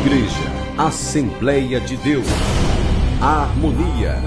Igreja Assembleia de Deus, Harmonia.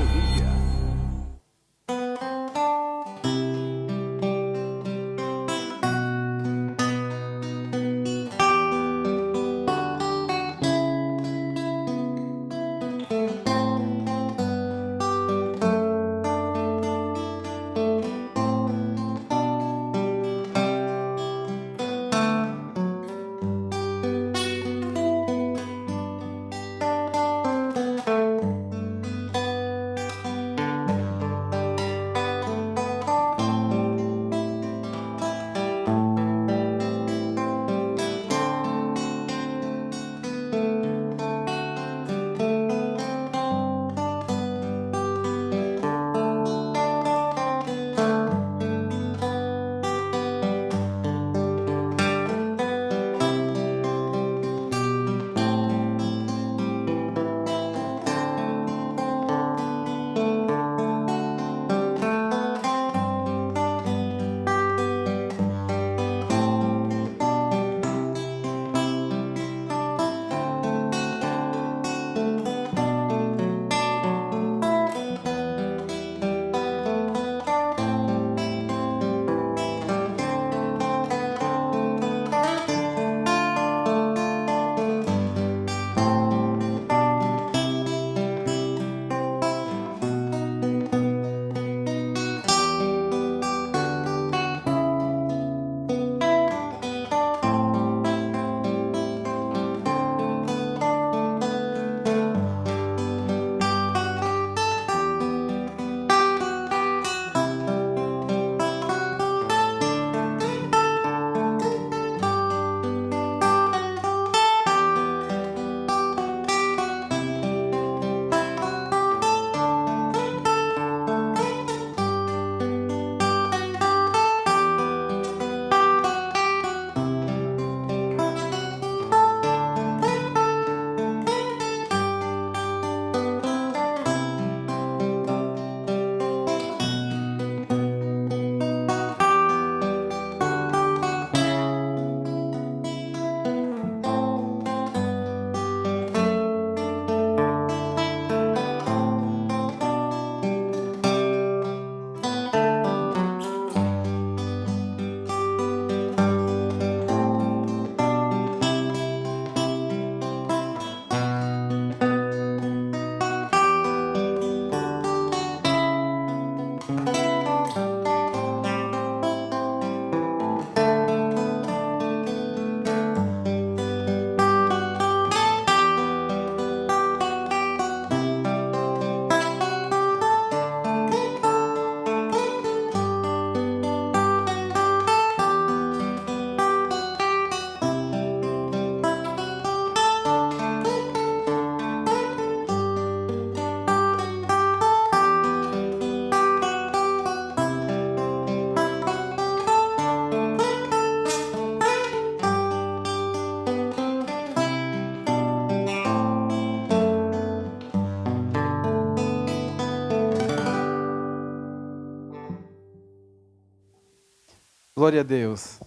Glória a Deus.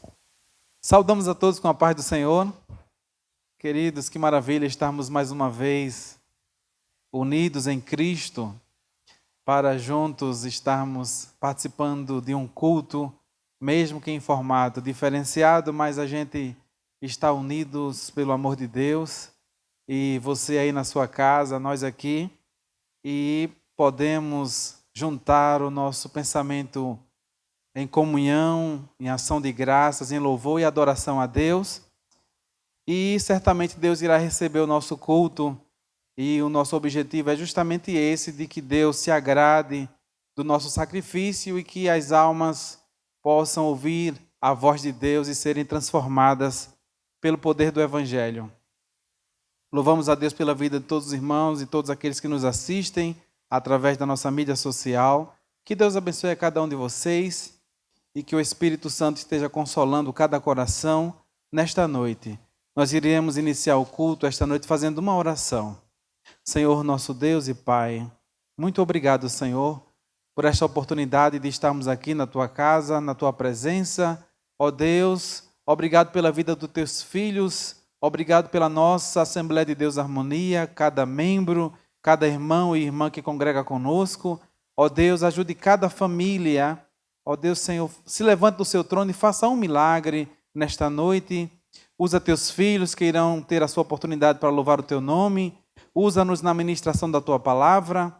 Saudamos a todos com a paz do Senhor. Queridos, que maravilha estarmos mais uma vez unidos em Cristo para juntos estarmos participando de um culto, mesmo que em formato diferenciado, mas a gente está unidos pelo amor de Deus. E você aí na sua casa, nós aqui, e podemos juntar o nosso pensamento em comunhão, em ação de graças, em louvor e adoração a Deus. E certamente Deus irá receber o nosso culto. E o nosso objetivo é justamente esse, de que Deus se agrade do nosso sacrifício e que as almas possam ouvir a voz de Deus e serem transformadas pelo poder do Evangelho. Louvamos a Deus pela vida de todos os irmãos e todos aqueles que nos assistem através da nossa mídia social. Que Deus abençoe a cada um de vocês e que o Espírito Santo esteja consolando cada coração nesta noite. Nós iremos iniciar o culto esta noite fazendo uma oração. Senhor, nosso Deus e Pai, muito obrigado, Senhor, por esta oportunidade de estarmos aqui na Tua casa, na Tua presença. Ó Deus, obrigado pela vida dos Teus filhos, Obrigado pela nossa Assembleia de Deus Harmonia, cada membro, cada irmão e irmã que congrega conosco. Ó Deus, ajude cada família. Ó Deus, Senhor, se levante do seu trono e faça um milagre nesta noite. Usa teus filhos que irão ter a sua oportunidade para louvar o teu nome. Usa-nos na ministração da tua palavra.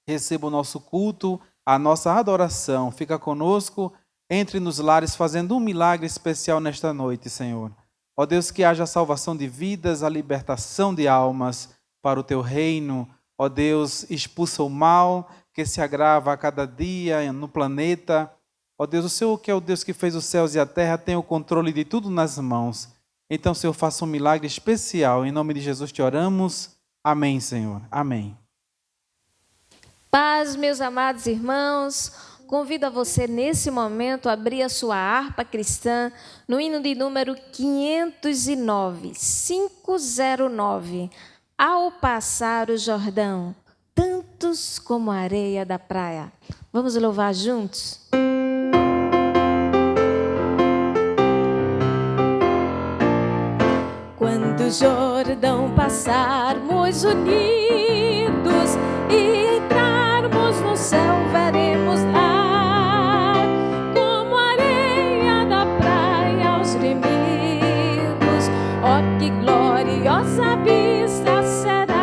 Receba o nosso culto, a nossa adoração. Fica conosco, entre nos lares, fazendo um milagre especial nesta noite, Senhor. Ó Deus, que haja salvação de vidas, a libertação de almas para o teu reino. Ó Deus, expulsa o mal que se agrava a cada dia no planeta. Ó Deus, o Senhor que é o Deus que fez os céus e a terra, tem o controle de tudo nas mãos. Então, Senhor, faça um milagre especial. Em nome de Jesus te oramos. Amém, Senhor. Amém. Paz, meus amados irmãos. Convido a você, nesse momento, a abrir a sua harpa cristã no hino de número 509, 509. Ao passar o Jordão, tantos como a areia da praia. Vamos louvar juntos? Quando o Jordão passarmos unidos e entrarmos no céu, veremos lá, como a areia da praia aos remidos. Ó, que gloriosa vista será!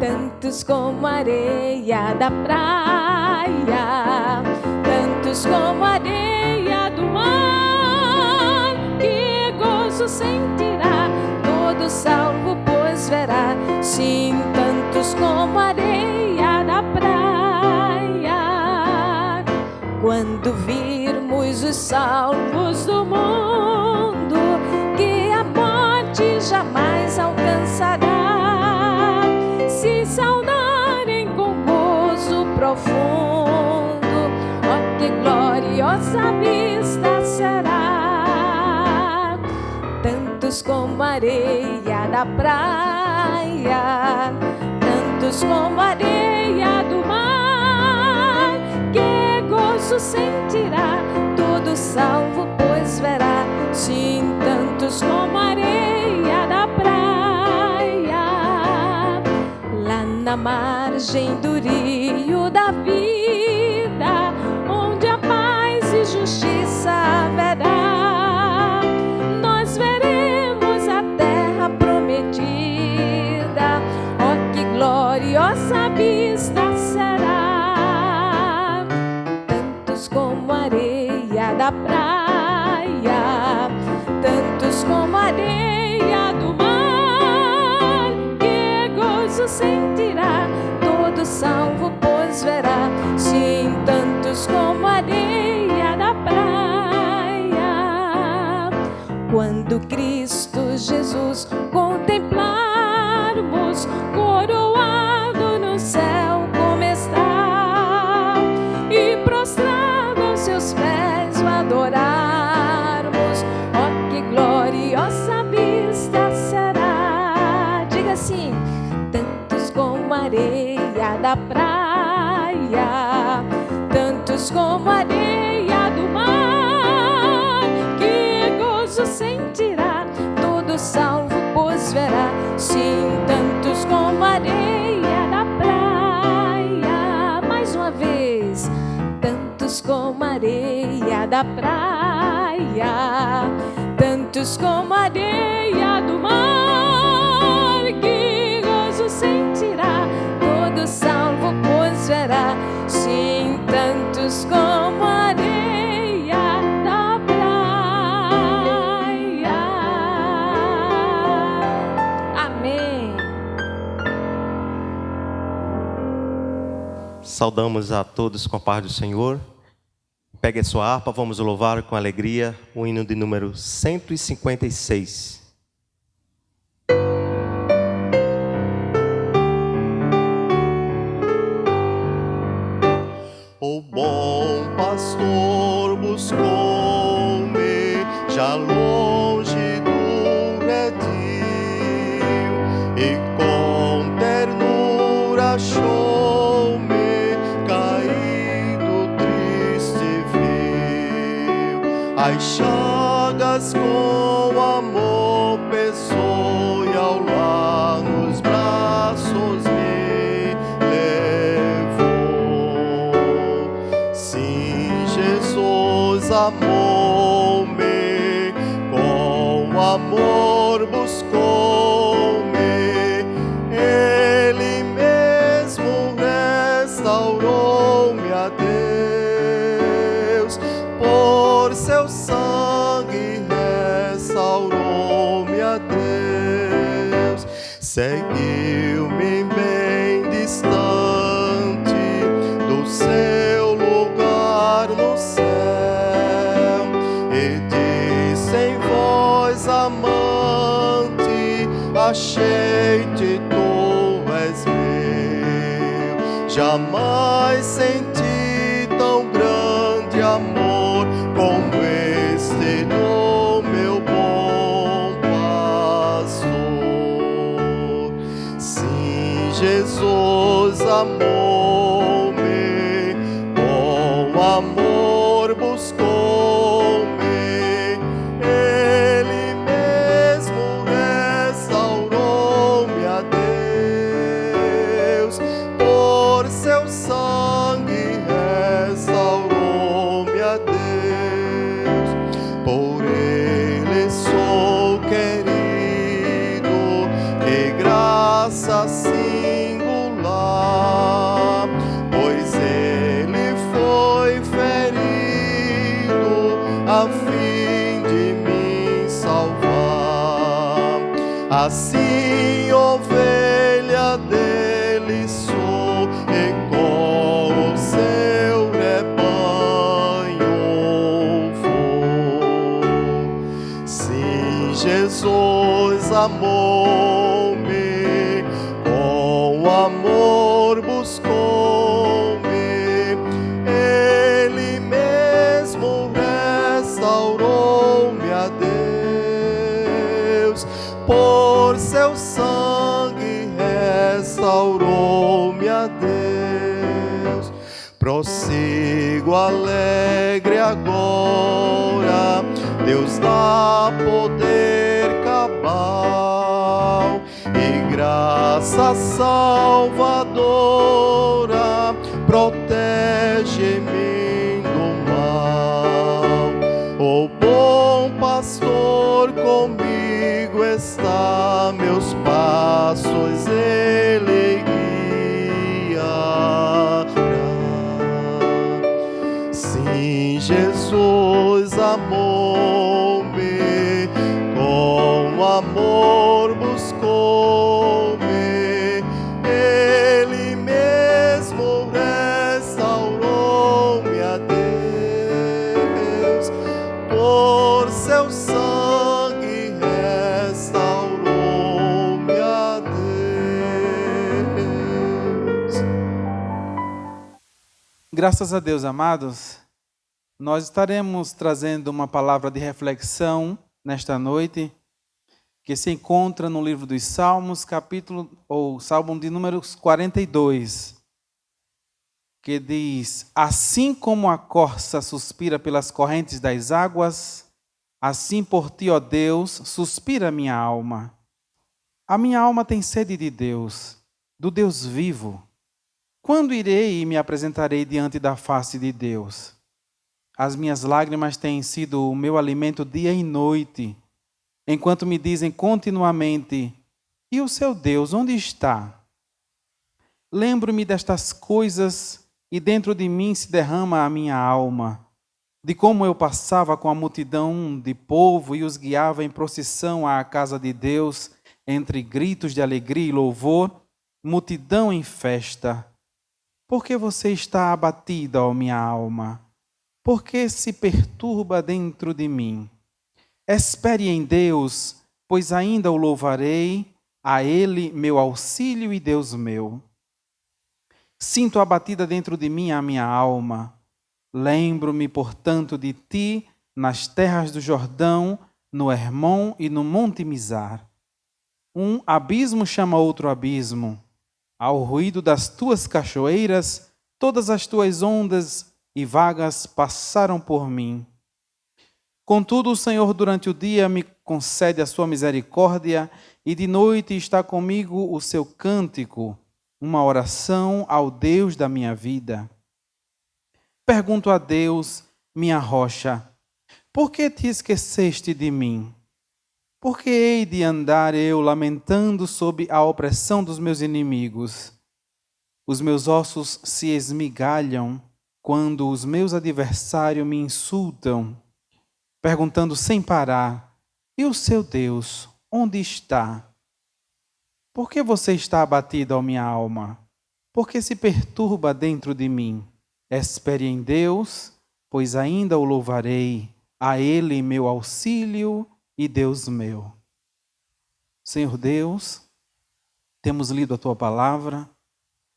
Tantos como a areia da praia, tantos como a areia do mar, que gozo sentirá todo salvo, pois verá, sim, tantos como a areia da praia. Quando virmos os salvos do mundo, que a morte jamais alcançará, se saudarem com gozo profundo, ó, que gloriosa vista será! Tantos como a areia da praia, tantos como a areia do mar, que gozo sentirá todo salvo, pois verá, sim, tantos como a areia da praia. Lá na margem do rio da vida, onde a paz e justiça haverá, nós veremos a terra prometida. Ó, que gloriosa vista será! Tantos como a areia da praia, tantos como a areia do mar, que gozo sentirá todo salvo, pois verá, sim, tantos como a areia da praia. Quando Cristo Jesus contemplarmos, coroado no céu como está, e prostrado aos seus pés o adorarmos, ó, que gloriosa vista será! Diga assim: tantos como a areia da praia, tantos como a areia do mar, que gozo sentirá todo salvo, pois verá, sim, tantos como a areia da praia. Mais uma vez, tantos como a areia da praia, tantos como a areia do mar, que gozo sentirá todo salvo, pois verá, sim, tantos como a areia da praia. Amém. Saudamos a todos com a paz do Senhor. Pegue a sua harpa, vamos louvar com alegria o hino de número 156. O bom pastor buscou-me já longe do redil, e com ternura achou-me caído, triste viu as chagas com amor pesou e ao lar nos braços me levou. Sim, Jesus amou-me, com amor buscou-me, Ele mesmo restaurou-me a Deus, por seu sangue restaurou-me a Deus. Seguiu-me bem distante do seu lugar no céu e disse em voz amante: achei-te, tu és meu. Jamais senti tão grande amor como este do meu bom pastor. Sim, Jesus amou-me, com amor buscou-me, Ele mesmo restaurou-me a Deus, por seu sangue restaurou-me a Deus. Por Ele sou querido, que graça singular, pois Ele foi ferido a fim de me salvar. Assim, ovelha dele sou e com o seu rebanho vou. Sim, Jesus amou-me, com amor buscou-me, Ele mesmo restaurou-me a Deus, por seu sangue restaurou-me a Deus. Prossigo alegre agora, Deus dá poder cabal e graça salvadora, protege-me do mal. O bom pastor comigo está, meus passos ele guiará. Sim, Jesus amou-me, com amor buscou-me, Ele mesmo restaurou-me a Deus, por seu sangue restaurou-me a Deus. Graças a Deus, amados, nós estaremos trazendo uma palavra de reflexão nesta noite, que se encontra no livro dos Salmos, Salmo de números 42, que diz: assim como a corça suspira pelas correntes das águas, assim por ti, ó Deus, suspira a minha alma. A minha alma tem sede de Deus, do Deus vivo. Quando irei e me apresentarei diante da face de Deus? As minhas lágrimas têm sido o meu alimento dia e noite, enquanto me dizem continuamente: e o seu Deus, onde está? Lembro-me destas coisas e dentro de mim se derrama a minha alma, de como eu passava com a multidão de povo e os guiava em procissão à casa de Deus, entre gritos de alegria e louvor, multidão em festa. Por que você está abatida, ó minha alma? Por que se perturba dentro de mim? Espere em Deus, pois ainda o louvarei, a Ele meu auxílio e Deus meu. Sinto abatida dentro de mim a minha alma. Lembro-me, portanto, de ti nas terras do Jordão, no Hermon e no Monte Mizar. Um abismo chama outro abismo. Ao ruído das tuas cachoeiras, todas as tuas ondas e vagas passaram por mim. Contudo, o Senhor durante o dia me concede a sua misericórdia e de noite está comigo o seu cântico, uma oração ao Deus da minha vida. Pergunto a Deus, minha rocha, por que te esqueceste de mim? Por que hei de andar eu lamentando sob a opressão dos meus inimigos? Os meus ossos se esmigalham quando os meus adversários me insultam, perguntando sem parar, e o seu Deus, onde está? Por que você está abatido, ó minha alma? Por que se perturba dentro de mim? Espere em Deus, pois ainda o louvarei, a Ele meu auxílio e Deus meu. Senhor Deus, temos lido a Tua palavra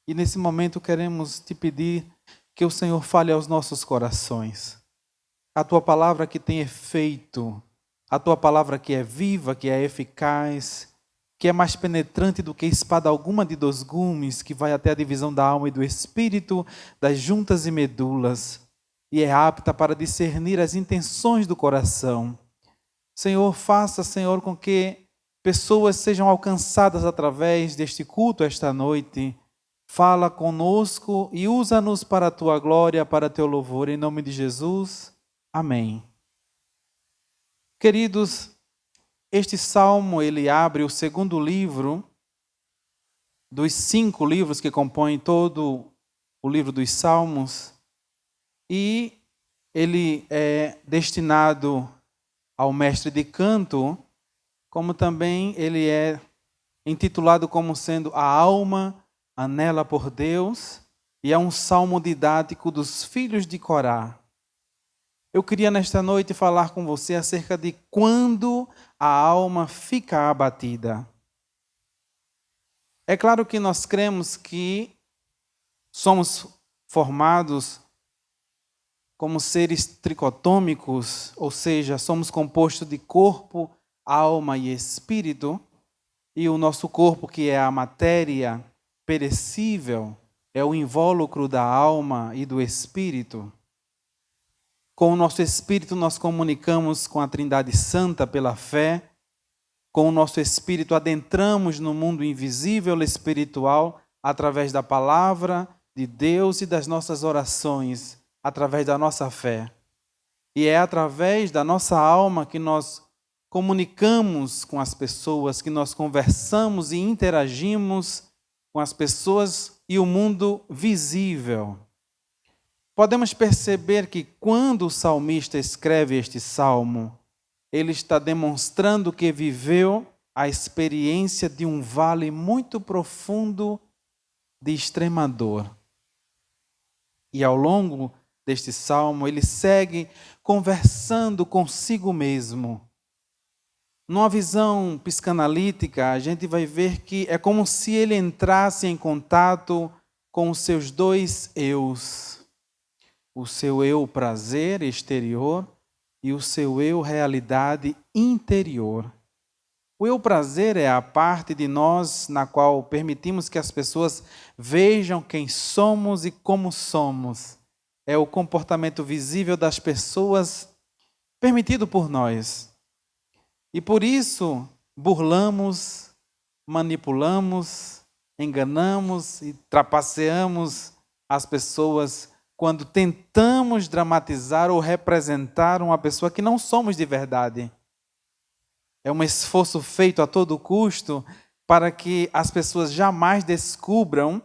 e nesse momento queremos te pedir que o Senhor fale aos nossos corações. A Tua palavra que tem efeito, a Tua palavra que é viva, que é eficaz, que é mais penetrante do que espada alguma de 2 gumes, que vai até a divisão da alma e do espírito, das juntas e medulas, e é apta para discernir as intenções do coração. Senhor, faça, Senhor, com que pessoas sejam alcançadas através deste culto esta noite. Fala conosco e usa-nos para a Tua glória, para Teu louvor, em nome de Jesus. Amém. Queridos, este salmo, ele abre o 2º livro dos 5 livros que compõem todo o livro dos Salmos, e ele é destinado ao mestre de canto, como também ele é intitulado como sendo a alma anela por Deus, e é um salmo didático dos filhos de Corá. Eu queria nesta noite falar com você acerca de quando a alma fica abatida. É claro que nós cremos que somos formados como seres tricotômicos, ou seja, somos compostos de corpo, alma e espírito, e o nosso corpo, que é a matéria perecível, é o invólucro da alma e do espírito. Com o nosso espírito nós comunicamos com a Trindade Santa pela fé. Com o nosso espírito adentramos no mundo invisível espiritual através da palavra de Deus e das nossas orações, através da nossa fé. E é através da nossa alma que nós comunicamos com as pessoas, que nós conversamos e interagimos com as pessoas e o mundo visível. Podemos perceber que quando o salmista escreve este salmo, ele está demonstrando que viveu a experiência de um vale muito profundo de extrema dor. E ao longo deste salmo, ele segue conversando consigo mesmo. Numa visão psicanalítica, a gente vai ver que é como se ele entrasse em contato com os seus 2 eus. O seu eu prazer exterior e o seu eu realidade interior. O eu prazer é a parte de nós na qual permitimos que as pessoas vejam quem somos e como somos. É o comportamento visível das pessoas permitido por nós. E por isso burlamos, manipulamos, enganamos e trapaceamos as pessoas quando tentamos dramatizar ou representar uma pessoa que não somos de verdade. É um esforço feito a todo custo para que as pessoas jamais descubram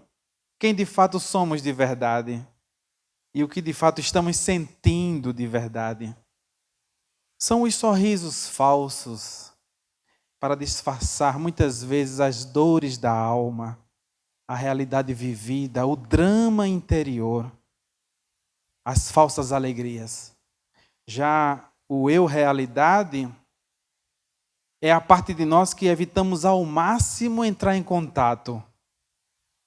quem de fato somos de verdade e o que de fato estamos sentindo de verdade. São os sorrisos falsos para disfarçar muitas vezes as dores da alma, a realidade vivida, o drama interior, as falsas alegrias. Já o eu realidade é a parte de nós que evitamos ao máximo entrar em contato.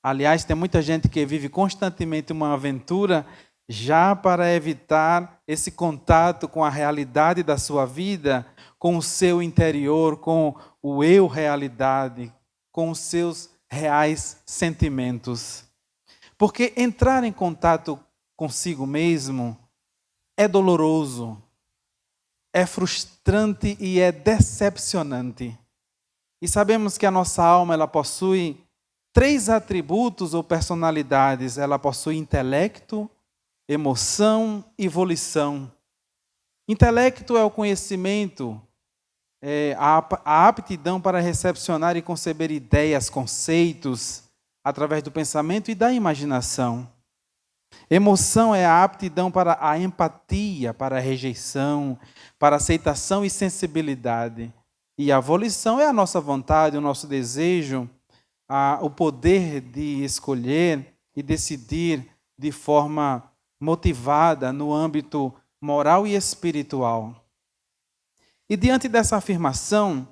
Aliás, tem muita gente que vive constantemente uma aventura já para evitar esse contato com a realidade da sua vida, com o seu interior, com o eu realidade, com os seus reais sentimentos. Porque entrar em contato consigo mesmo é doloroso. é frustrante e é decepcionante. E sabemos que a nossa alma ela possui 3 atributos ou personalidades. Ela possui intelecto, emoção e volição. Intelecto é o conhecimento, a aptidão para recepcionar e conceber ideias, conceitos, através do pensamento e da imaginação. Emoção é a aptidão para a empatia, para a rejeição, para a aceitação e sensibilidade. E a volição é a nossa vontade, o nosso desejo, o poder de escolher e decidir de forma motivada no âmbito moral e espiritual. E diante dessa afirmação,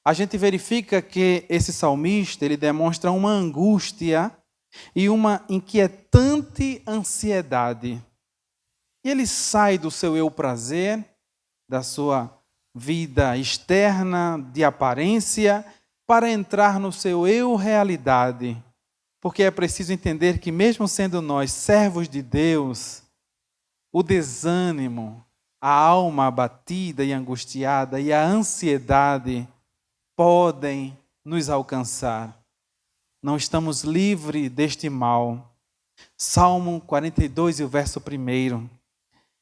a gente verifica que esse salmista ele demonstra uma angústia e uma inquietante ansiedade. E ele sai do seu eu prazer, da sua vida externa, de aparência, para entrar no seu eu realidade. Porque é preciso entender que mesmo sendo nós servos de Deus, o desânimo, a alma abatida e angustiada e a ansiedade podem nos alcançar. Não estamos livres deste mal. Salmo 42 e o verso 1.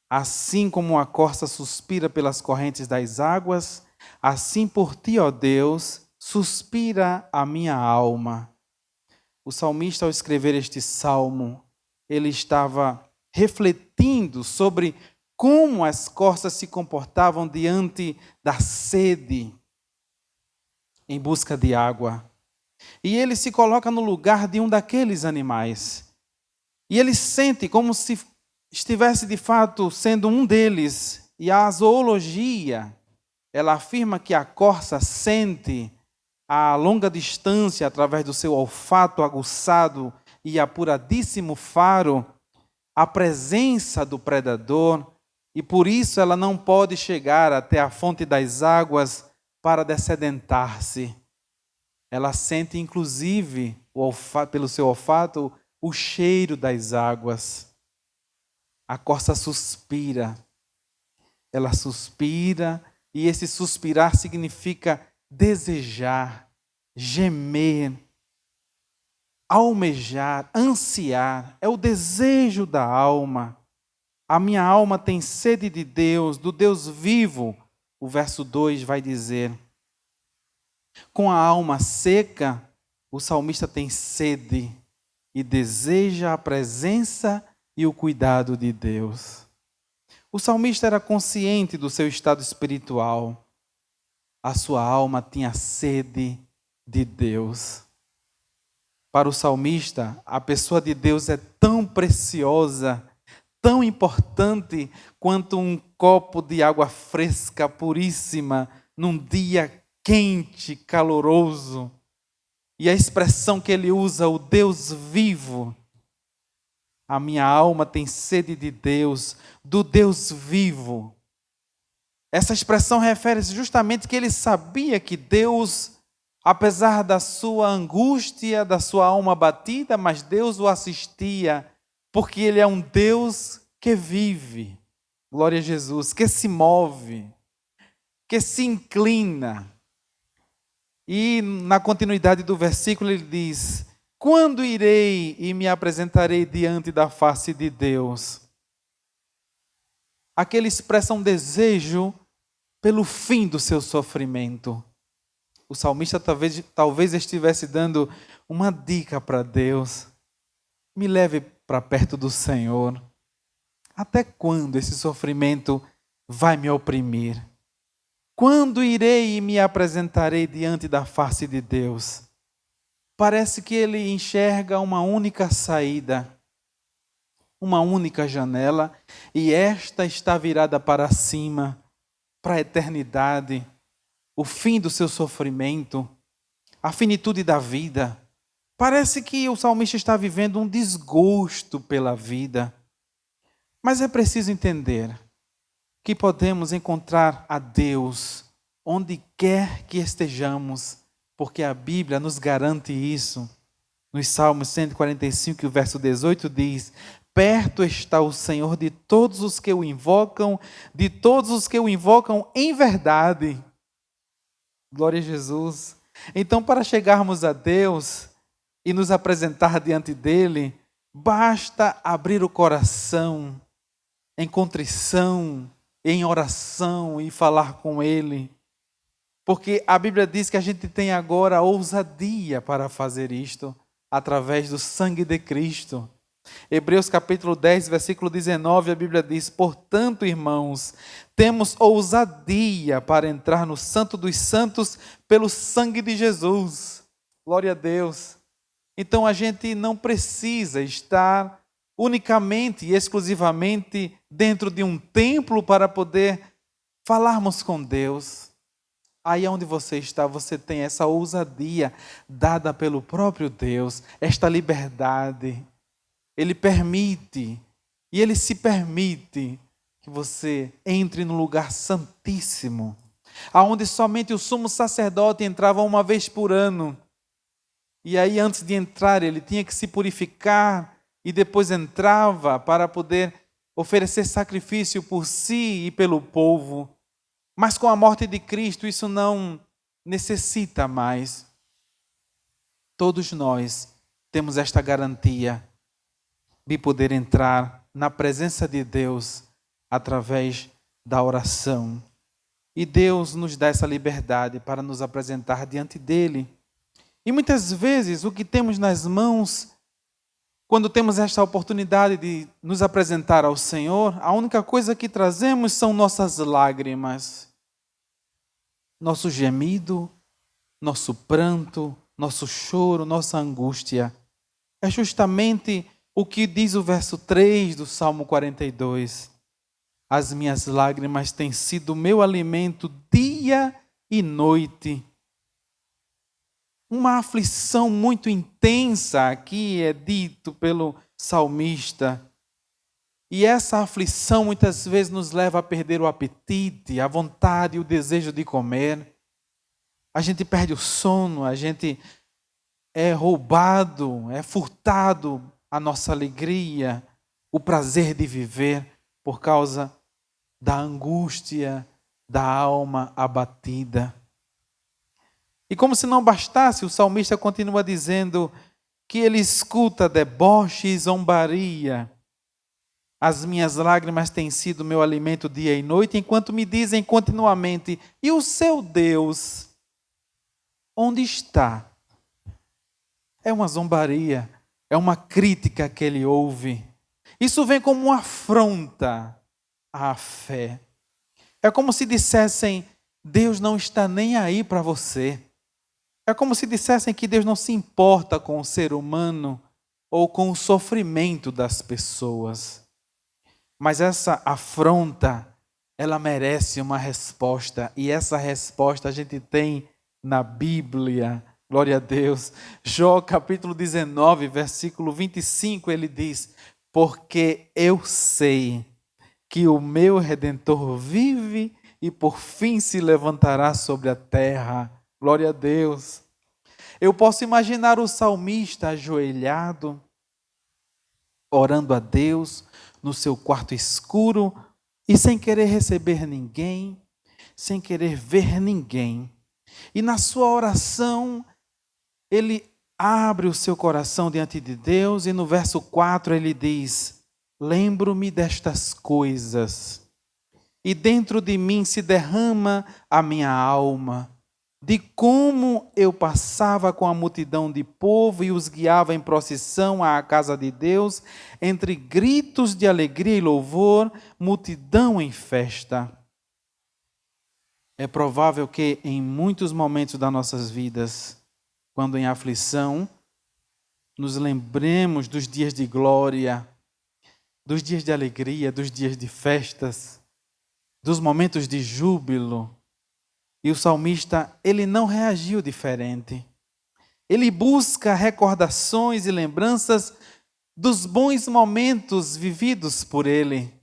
Assim como a corça suspira pelas correntes das águas, assim por ti, ó Deus, suspira a minha alma. O salmista, ao escrever este salmo, ele estava refletindo sobre como as corças se comportavam diante da sede, em busca de água. E ele se coloca no lugar de um daqueles animais. E ele sente como se estivesse de fato sendo um deles. E a zoologia, ela afirma que a corça sente a longa distância, através do seu olfato aguçado e apuradíssimo faro, a presença do predador, e por isso ela não pode chegar até a fonte das águas para dessedentar-se. Ela sente, inclusive, pelo seu olfato, o cheiro das águas. A corça suspira. Ela suspira, e esse suspirar significa desejar, gemer, almejar, ansiar. É o desejo da alma. A minha alma tem sede de Deus, do Deus vivo. O verso 2 vai dizer: com a alma seca, o salmista tem sede e deseja a presença e o cuidado de Deus. O salmista era consciente do seu estado espiritual. A sua alma tinha sede de Deus. Para o salmista, a pessoa de Deus é tão preciosa, tão importante quanto um copo de água fresca, puríssima, num dia quente, caloroso. E a expressão que ele usa, o Deus vivo. A minha alma tem sede de Deus, do Deus vivo. Essa expressão refere-se justamente que ele sabia que Deus, apesar da sua angústia, da sua alma batida, mas Deus o assistia, porque ele é um Deus que vive. Glória a Jesus, que se move, que se inclina. E na continuidade do versículo ele diz: quando irei e me apresentarei diante da face de Deus? Aqui ele expressa um desejo pelo fim do seu sofrimento. O salmista talvez estivesse dando uma dica para Deus: me leve para perto do Senhor. Até quando esse sofrimento vai me oprimir? Quando irei e me apresentarei diante da face de Deus? Parece que ele enxerga uma única saída, uma única janela, e esta está virada para cima, para a eternidade, o fim do seu sofrimento, a finitude da vida. Parece que o salmista está vivendo um desgosto pela vida. Mas é preciso entender que podemos encontrar a Deus onde quer que estejamos, porque a Bíblia nos garante isso. Nos Salmos 145, o verso 18 diz: perto está o Senhor de todos os que o invocam, de todos os que o invocam em verdade. Glória a Jesus. Então, para chegarmos a Deus e nos apresentar diante dele, basta abrir o coração em contrição, em oração e falar com ele. Porque a Bíblia diz que a gente tem agora ousadia para fazer isto através do sangue de Cristo. Hebreus capítulo 10, versículo 19, a Bíblia diz: portanto, irmãos, temos ousadia para entrar no Santo dos Santos pelo sangue de Jesus. Glória a Deus. Então a gente não precisa estar unicamente e exclusivamente dentro de um templo para poder falarmos com Deus. Aí onde você está, você tem essa ousadia dada pelo próprio Deus, esta liberdade. Ele permite, e Ele se permite que você entre no lugar santíssimo, aonde somente o sumo sacerdote entrava uma vez por ano. E aí, antes de entrar, ele tinha que se purificar e depois entrava para poder oferecer sacrifício por si e pelo povo. Mas com a morte de Cristo, isso não necessita mais. Todos nós temos esta garantia de poder entrar na presença de Deus através da oração. E Deus nos dá essa liberdade para nos apresentar diante dele. E muitas vezes o que temos nas mãos, quando temos esta oportunidade de nos apresentar ao Senhor, a única coisa que trazemos são nossas lágrimas, nosso gemido, nosso pranto, nosso choro, nossa angústia. É justamente o que diz o verso 3 do Salmo 42. As minhas lágrimas têm sido o meu alimento dia e noite. Uma aflição muito intensa aqui é dito pelo salmista. E essa aflição muitas vezes nos leva a perder o apetite, a vontade e o desejo de comer. A gente perde o sono, a gente é roubado, é furtado a nossa alegria, o prazer de viver por causa da angústia da alma abatida. E como se não bastasse, o salmista continua dizendo que ele escuta deboche e zombaria. As minhas lágrimas têm sido meu alimento dia e noite, enquanto me dizem continuamente: e o seu Deus, onde está? É uma zombaria, é uma crítica que ele ouve. Isso vem como uma afronta à fé. É como se dissessem: Deus não está nem aí para você. É como se dissessem que Deus não se importa com o ser humano ou com o sofrimento das pessoas. Mas essa afronta, ela merece uma resposta. E essa resposta a gente tem na Bíblia. Glória a Deus. Jó capítulo 19, versículo 25, ele diz: porque eu sei que o meu Redentor vive e por fim se levantará sobre a terra. Glória a Deus. Eu posso imaginar o salmista ajoelhado, orando a Deus no seu quarto escuro e sem querer receber ninguém, sem querer ver ninguém. E na sua oração, ele abre o seu coração diante de Deus e no verso 4 ele diz: lembro-me destas coisas e dentro de mim se derrama a minha alma, de como eu passava com a multidão de povo e os guiava em procissão à casa de Deus, entre gritos de alegria e louvor, multidão em festa. É provável que em muitos momentos das nossas vidas, quando em aflição, nos lembremos dos dias de glória, dos dias de alegria, dos dias de festas, dos momentos de júbilo. E o salmista, ele não reagiu diferente. Ele busca recordações e lembranças dos bons momentos vividos por ele.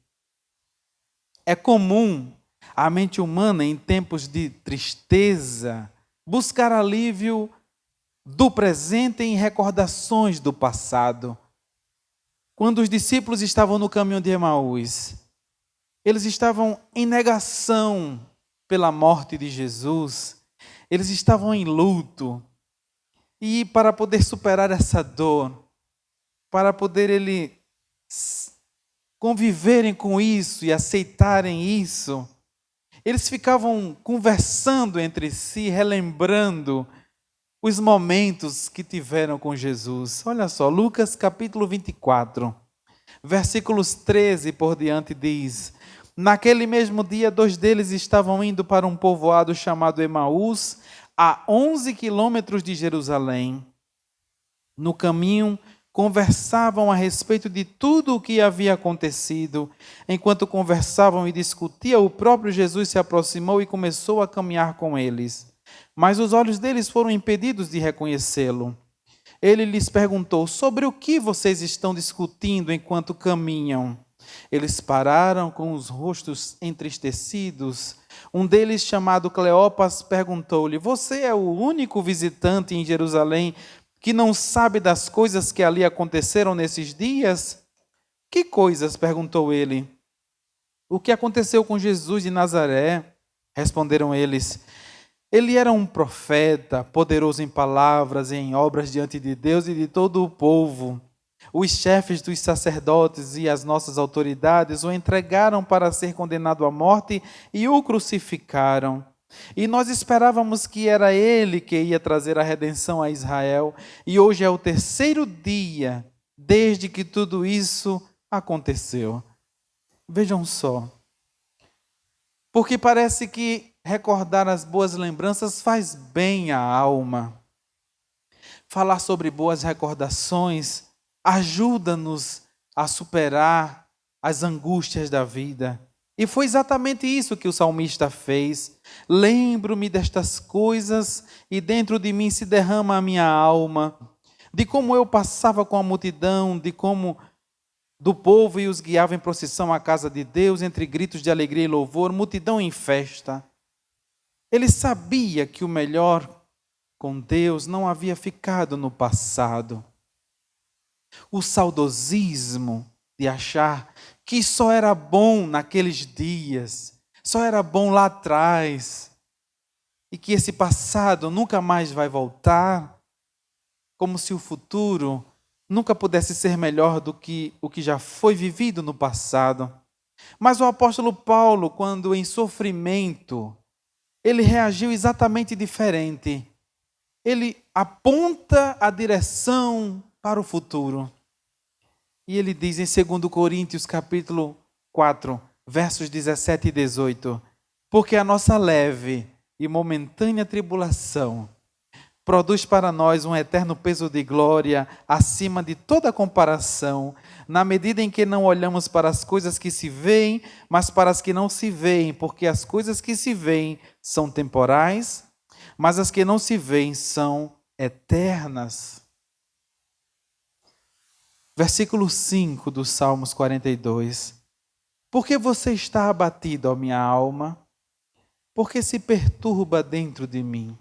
É comum a mente humana, em tempos de tristeza, buscar alívio do presente em recordações do passado. Quando os discípulos estavam no caminho de Emaús, eles estavam em negação pela morte de Jesus, eles estavam em luto. E para poder superar essa dor, para poder eles conviverem com isso e aceitarem isso, eles ficavam conversando entre si, relembrando os momentos que tiveram com Jesus. Olha só, Lucas capítulo 24, versículos 13 por diante diz: naquele mesmo dia, 2 deles estavam indo para um povoado chamado Emaús, a 11 quilômetros de Jerusalém. No caminho, conversavam a respeito de tudo o que havia acontecido. Enquanto conversavam e discutiam, o próprio Jesus se aproximou e começou a caminhar com eles. Mas os olhos deles foram impedidos de reconhecê-lo. Ele lhes perguntou: sobre o que vocês estão discutindo enquanto caminham? Eles pararam com os rostos entristecidos. Um deles, chamado Cleopas, perguntou-lhe: você é o único visitante em Jerusalém que não sabe das coisas que ali aconteceram nesses dias? Que coisas? Perguntou ele. O que aconteceu com Jesus de Nazaré? Responderam eles. Ele era um profeta, poderoso em palavras e em obras diante de Deus e de todo o povo. Os chefes dos sacerdotes e as nossas autoridades o entregaram para ser condenado à morte e o crucificaram. E nós esperávamos que era ele que ia trazer a redenção a Israel. E hoje é o 3º dia desde que tudo isso aconteceu. Vejam só. Porque parece que recordar as boas lembranças faz bem à alma. Falar sobre boas recordações ajuda-nos a superar as angústias da vida. E foi exatamente isso que o salmista fez. Lembro-me destas coisas e dentro de mim se derrama a minha alma, de como eu passava com a multidão, de como do povo e os guiava em procissão à casa de Deus, entre gritos de alegria e louvor, multidão em festa. Ele sabia que o melhor com Deus não havia ficado no passado. O saudosismo de achar que só era bom naqueles dias, só era bom lá atrás, e que esse passado nunca mais vai voltar, como se o futuro nunca pudesse ser melhor do que o que já foi vivido no passado. Mas o apóstolo Paulo, quando em sofrimento, ele reagiu exatamente diferente. Ele aponta a direção para o futuro. E ele diz em 2 Coríntios capítulo 4, versos 17 e 18, porque a nossa leve e momentânea tribulação produz para nós um eterno peso de glória acima de toda comparação, na medida em que não olhamos para as coisas que se veem, mas para as que não se veem, porque as coisas que se veem são temporais, mas as que não se veem são eternas. Versículo 5 do Salmos 42. Por que você está abatido, ó minha alma? Por que se perturba dentro de mim?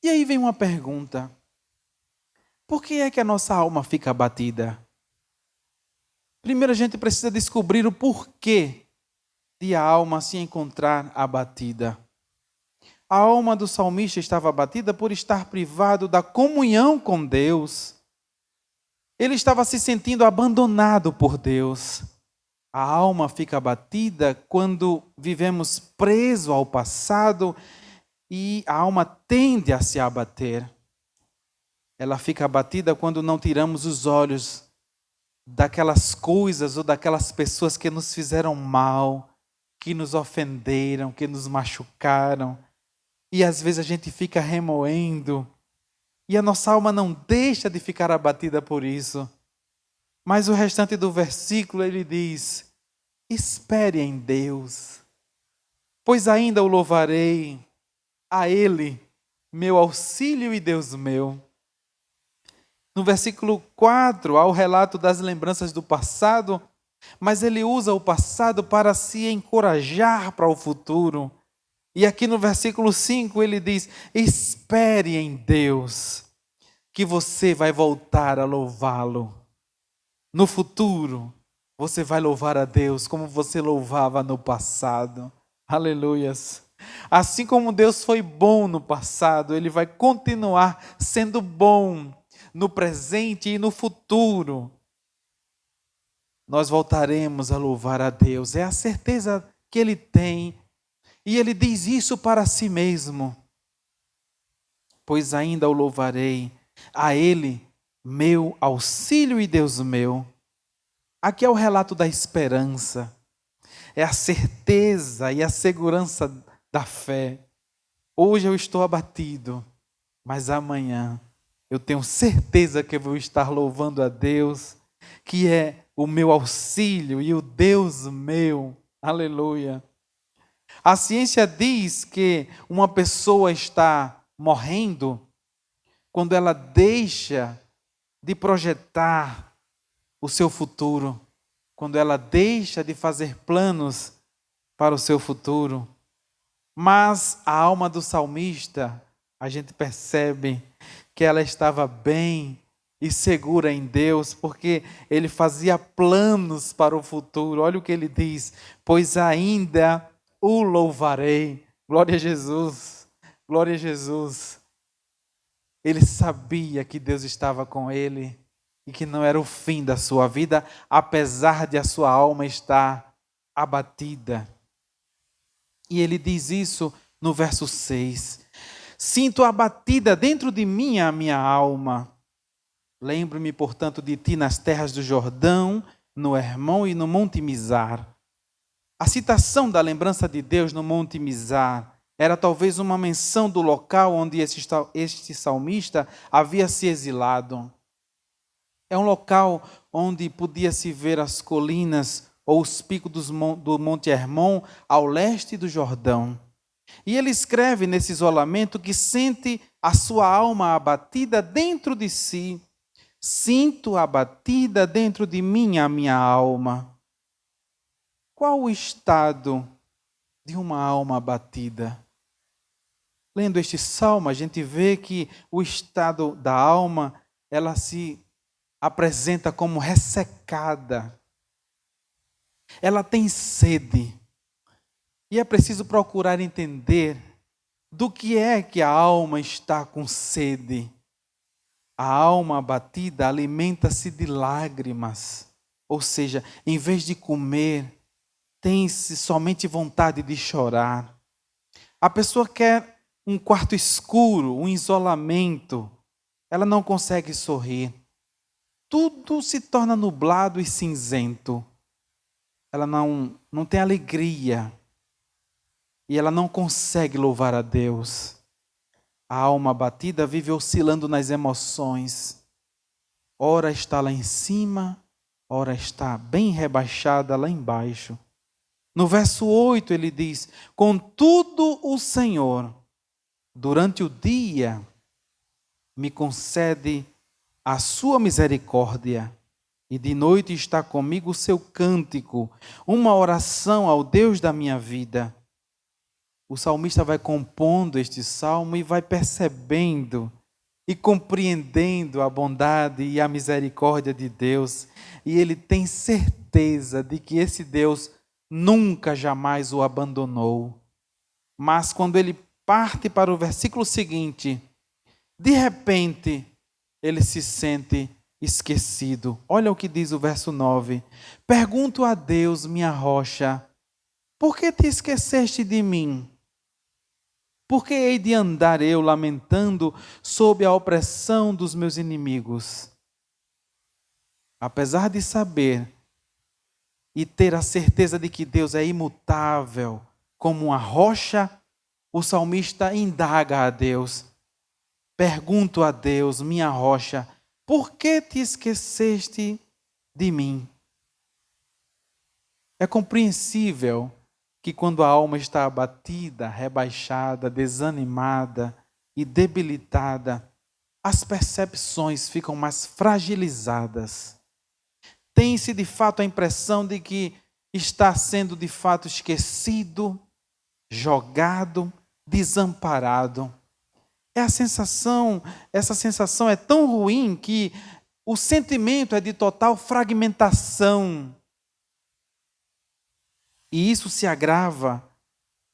E aí vem uma pergunta. Por que é que a nossa alma fica abatida? Primeiro a gente precisa descobrir o porquê de a alma se encontrar abatida. A alma do salmista estava abatida por estar privado da comunhão com Deus. Ele estava se sentindo abandonado por Deus. A alma fica abatida quando vivemos presos ao passado e a alma tende a se abater. Ela fica abatida quando não tiramos os olhos daquelas coisas ou daquelas pessoas que nos fizeram mal, que nos ofenderam, que nos machucaram. E às vezes a gente fica remoendo. E a nossa alma não deixa de ficar abatida por isso. Mas o restante do versículo ele diz: espere em Deus, pois ainda o louvarei, a Ele, meu auxílio e Deus meu. No versículo 4, há o relato das lembranças do passado, mas ele usa o passado para se encorajar para o futuro. E aqui no versículo 5 ele diz: espere em Deus, que você vai voltar a louvá-lo. no futuro, você vai louvar a Deus como você louvava no passado. Aleluias. Assim como Deus foi bom no passado, Ele vai continuar sendo bom no presente e no futuro. Nós voltaremos a louvar a Deus. É a certeza que Ele tem. E Ele diz isso para si mesmo. Pois ainda o louvarei, a Ele, meu auxílio e Deus meu. Aqui é o relato da esperança. É a certeza e a segurança da fé. Hoje eu estou abatido, mas amanhã eu tenho certeza que eu vou estar louvando a Deus, que é o meu auxílio e o Deus meu. Aleluia. A ciência diz que uma pessoa está morrendo quando ela deixa de projetar o seu futuro, quando ela deixa de fazer planos para o seu futuro. Mas a alma do salmista, a gente percebe que ela estava bem e segura em Deus, porque ele fazia planos para o futuro. Olha o que ele diz: pois ainda o louvarei. Glória a Jesus, glória a Jesus. Ele sabia que Deus estava com ele e que não era o fim da sua vida, apesar de a sua alma estar abatida. E ele diz isso no verso 6. Sinto abatida dentro de mim a minha alma. Lembro-me, portanto, de ti nas terras do Jordão, no Hermon e no Monte Mizar. A citação da lembrança de Deus no Monte Mizar era talvez uma menção do local onde este salmista havia se exilado. É um local onde podia-se ver as colinas ou os picos do Monte Hermon ao leste do Jordão. E ele escreve nesse isolamento que sente a sua alma abatida dentro de si. Sinto abatida dentro de mim a minha alma. Qual o estado de uma alma abatida? Lendo este salmo, a gente vê que o estado da alma, ela se apresenta como ressecada. Ela tem sede. E é preciso procurar entender do que é que a alma está com sede. A alma abatida alimenta-se de lágrimas. Ou seja, em vez de comer, tem-se somente vontade de chorar. A pessoa quer um quarto escuro, um isolamento. Ela não consegue sorrir. Tudo se torna nublado e cinzento. Ela não tem alegria. E ela não consegue louvar a Deus. A alma abatida vive oscilando nas emoções. Ora está lá em cima, ora está bem rebaixada lá embaixo. No verso 8 ele diz: contudo o Senhor, durante o dia, me concede a sua misericórdia, e de noite está comigo o seu cântico, uma oração ao Deus da minha vida. O salmista vai compondo este salmo e vai percebendo e compreendendo a bondade e a misericórdia de Deus. E ele tem certeza de que esse Deus nunca, jamais o abandonou. Mas quando ele parte para o versículo seguinte, de repente, ele se sente esquecido. Olha o que diz o verso 9. Pergunto a Deus, minha rocha, por que te esqueceste de mim? Por que hei de andar eu lamentando sob a opressão dos meus inimigos? Apesar de saber e ter a certeza de que Deus é imutável, como uma rocha, o salmista indaga a Deus. Pergunto a Deus, minha rocha, por que te esqueceste de mim? É compreensível que quando a alma está abatida, rebaixada, desanimada e debilitada, as percepções ficam mais fragilizadas. Tem-se de fato a impressão de que está sendo de fato esquecido, jogado, desamparado. Essa sensação é tão ruim que o sentimento é de total fragmentação. E isso se agrava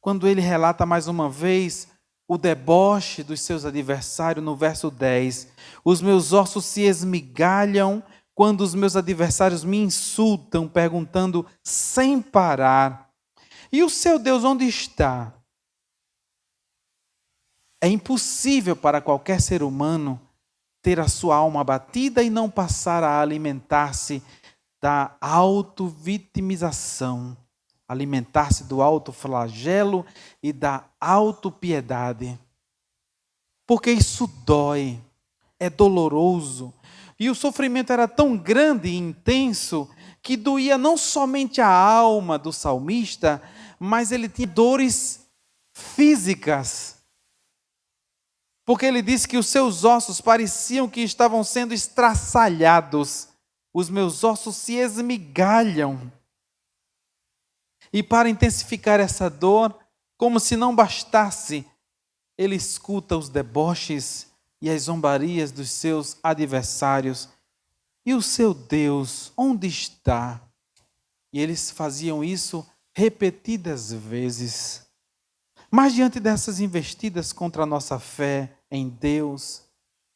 quando ele relata mais uma vez o deboche dos seus adversários no verso 10. Os meus ossos se esmigalham quando os meus adversários me insultam, perguntando sem parar: e o seu Deus onde está? É impossível para qualquer ser humano ter a sua alma abatida e não passar a alimentar-se da auto-vitimização, alimentar-se do autoflagelo e da autopiedade. Porque isso dói, é doloroso. E o sofrimento era tão grande e intenso que doía não somente a alma do salmista, mas ele tinha dores físicas. Porque ele disse que os seus ossos pareciam que estavam sendo estraçalhados. Os meus ossos se esmigalham. E para intensificar essa dor, como se não bastasse, ele escuta os deboches e as zombarias dos seus adversários. E o seu Deus, onde está? E eles faziam isso repetidas vezes. Mas diante dessas investidas contra a nossa fé em Deus,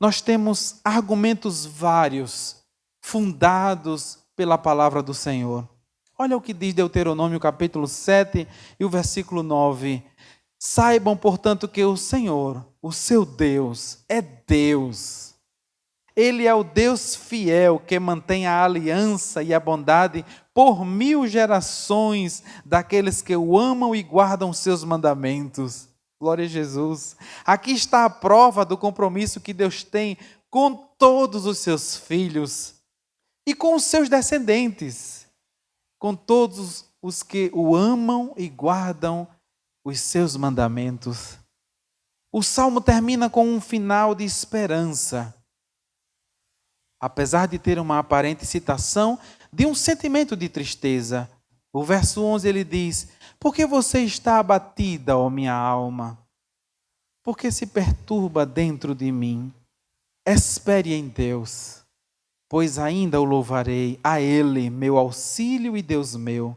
nós temos argumentos vários, fundados pela palavra do Senhor. Olha o que diz Deuteronômio capítulo 7 e o versículo 9. Saibam, portanto, que o Senhor, o seu Deus, é Deus. Ele é o Deus fiel que mantém a aliança e a bondade por 1000 gerações daqueles que o amam e guardam os seus mandamentos. Glória a Jesus. Aqui está a prova do compromisso que Deus tem com todos os seus filhos e com os seus descendentes, com todos os que o amam e guardam os seus mandamentos. O salmo termina com um final de esperança. Apesar de ter uma aparente citação de um sentimento de tristeza. O verso 11 ele diz: por que você está abatida, ó minha alma? Por que se perturba dentro de mim? Espere em Deus, pois ainda o louvarei, a Ele, meu auxílio e Deus meu.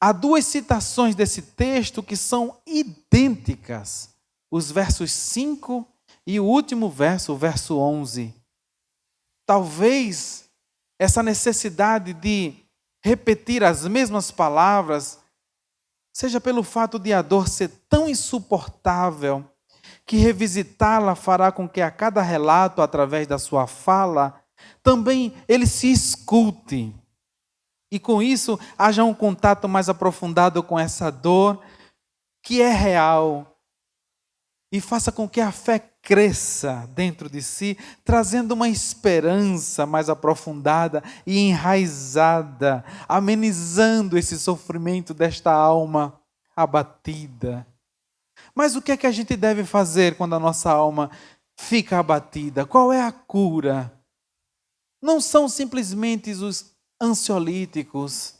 Há duas citações desse texto que são idênticas. Os versos 5 e o último verso, o verso 11. Talvez essa necessidade de repetir as mesmas palavras seja pelo fato de a dor ser tão insuportável que revisitá-la fará com que a cada relato, através da sua fala, também ele se escute. E com isso haja um contato mais aprofundado com essa dor que é real. E faça com que a fé cresça dentro de si, trazendo uma esperança mais aprofundada e enraizada, amenizando esse sofrimento desta alma abatida. Mas o que é que a gente deve fazer quando a nossa alma fica abatida? Qual é a cura? Não são simplesmente os ansiolíticos,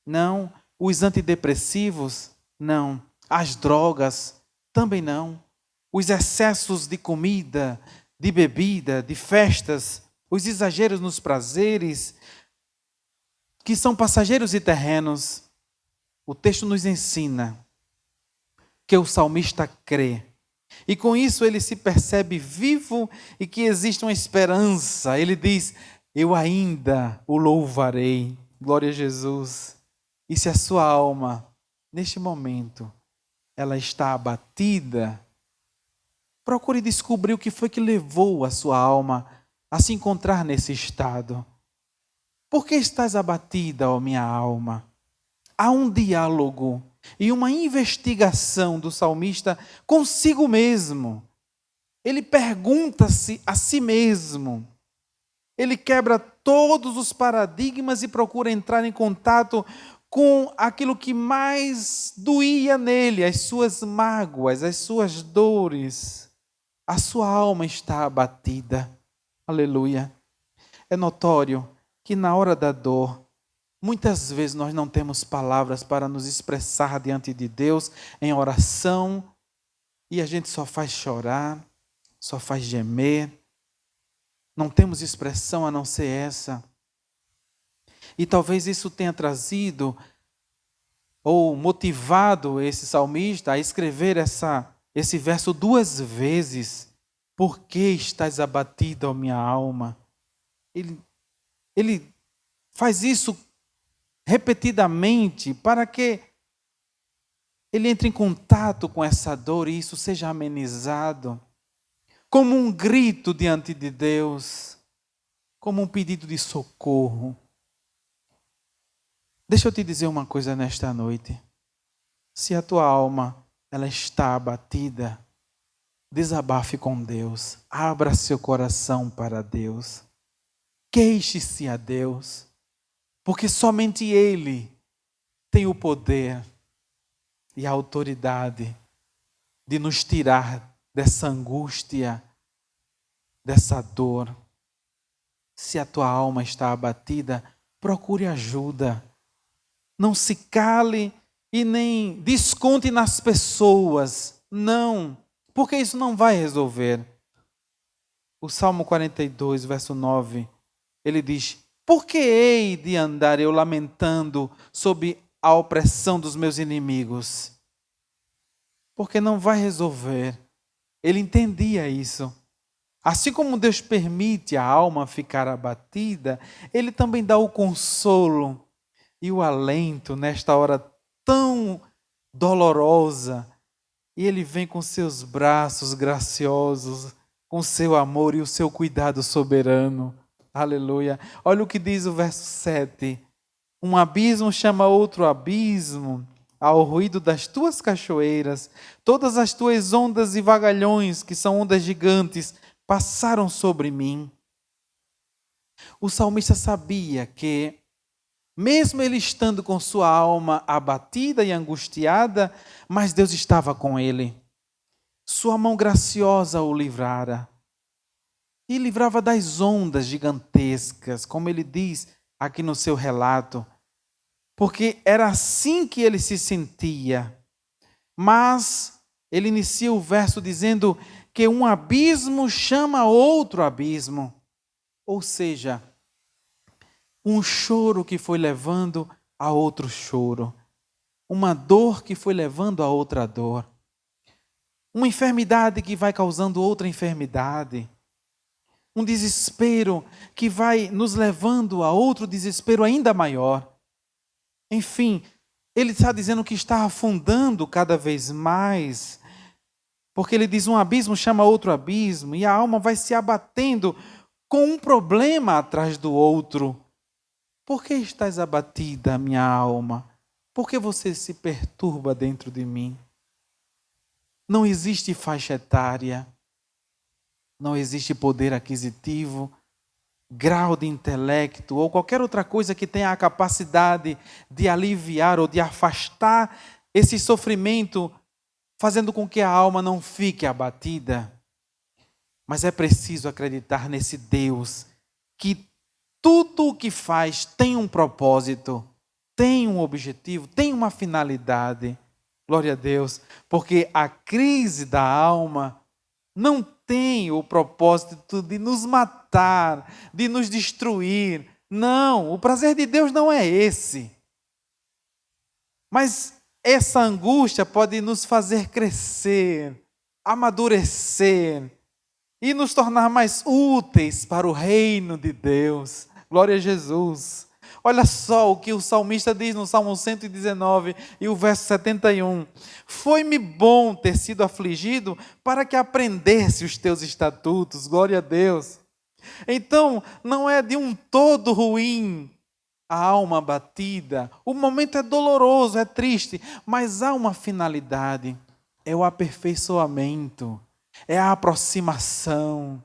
não. Os antidepressivos, não. As drogas, também não. Os excessos de comida, de bebida, de festas, os exageros nos prazeres, que são passageiros e terrenos. O texto nos ensina que o salmista crê. E com isso ele se percebe vivo e que existe uma esperança. Ele diz: eu ainda o louvarei. Glória a Jesus. E se a sua alma, neste momento, ela está abatida, procure descobrir o que foi que levou a sua alma a se encontrar nesse estado. Por que estás abatida, ó minha alma? Há um diálogo e uma investigação do salmista consigo mesmo. Ele pergunta-se a si mesmo. Ele quebra todos os paradigmas e procura entrar em contato com aquilo que mais doía nele, as suas mágoas, as suas dores. A sua alma está abatida. Aleluia. É notório que na hora da dor, muitas vezes nós não temos palavras para nos expressar diante de Deus em oração e a gente só faz chorar, só faz gemer. Não temos expressão a não ser essa. E talvez isso tenha trazido ou motivado esse salmista a escrever esse verso 2 vezes. Por que estás abatida, ó minha alma? Ele faz isso repetidamente para que ele entre em contato com essa dor e isso seja amenizado, como um grito diante de Deus, como um pedido de socorro. Deixa eu te dizer uma coisa nesta noite. Se a tua alma ela está abatida, desabafe com Deus, abra seu coração para Deus, queixe-se a Deus, porque somente Ele tem o poder e a autoridade de nos tirar dessa angústia, dessa dor. Se a tua alma está abatida, procure ajuda. Não se cale e nem desconte nas pessoas. Não, porque isso não vai resolver. O Salmo 42, verso 9, ele diz: por que hei de andar eu lamentando sob a opressão dos meus inimigos? Porque não vai resolver. Ele entendia isso. Assim como Deus permite a alma ficar abatida, Ele também dá o consolo e o alento nesta hora tão dolorosa. E Ele vem com seus braços graciosos, com seu amor e o seu cuidado soberano. Aleluia. Olha o que diz o verso 7. Um abismo chama outro abismo, ao ruído das tuas cachoeiras. Todas as tuas ondas e vagalhões, que são ondas gigantes, passaram sobre mim. O salmista sabia que, mesmo ele estando com sua alma abatida e angustiada, mas Deus estava com ele. Sua mão graciosa o livrara. E livrava das ondas gigantescas, como ele diz aqui no seu relato. Porque era assim que ele se sentia. Mas ele inicia o verso dizendo que um abismo chama outro abismo. Ou seja, um choro que foi levando a outro choro. Uma dor que foi levando a outra dor. Uma enfermidade que vai causando outra enfermidade. Um desespero que vai nos levando a outro desespero ainda maior. Enfim, ele está dizendo que está afundando cada vez mais, porque ele diz um abismo chama outro abismo, e a alma vai se abatendo com um problema atrás do outro. Por que estás abatida, minha alma? Por que você se perturba dentro de mim? Não existe faixa etária, não existe poder aquisitivo, grau de intelecto ou qualquer outra coisa que tenha a capacidade de aliviar ou de afastar esse sofrimento, fazendo com que a alma não fique abatida. Mas é preciso acreditar nesse Deus que tudo o que faz tem um propósito, tem um objetivo, tem uma finalidade. Glória a Deus, porque a crise da alma não tem o propósito de nos matar, de nos destruir. Não, o prazer de Deus não é esse. Mas essa angústia pode nos fazer crescer, amadurecer e nos tornar mais úteis para o reino de Deus. Glória a Jesus. Olha só o que o salmista diz no Salmo 119 e o verso 71. Foi-me bom ter sido afligido para que aprendesse os teus estatutos. Glória a Deus. Então, não é de um todo ruim a alma abatida. O momento é doloroso, é triste, mas há uma finalidade. É o aperfeiçoamento, é a aproximação.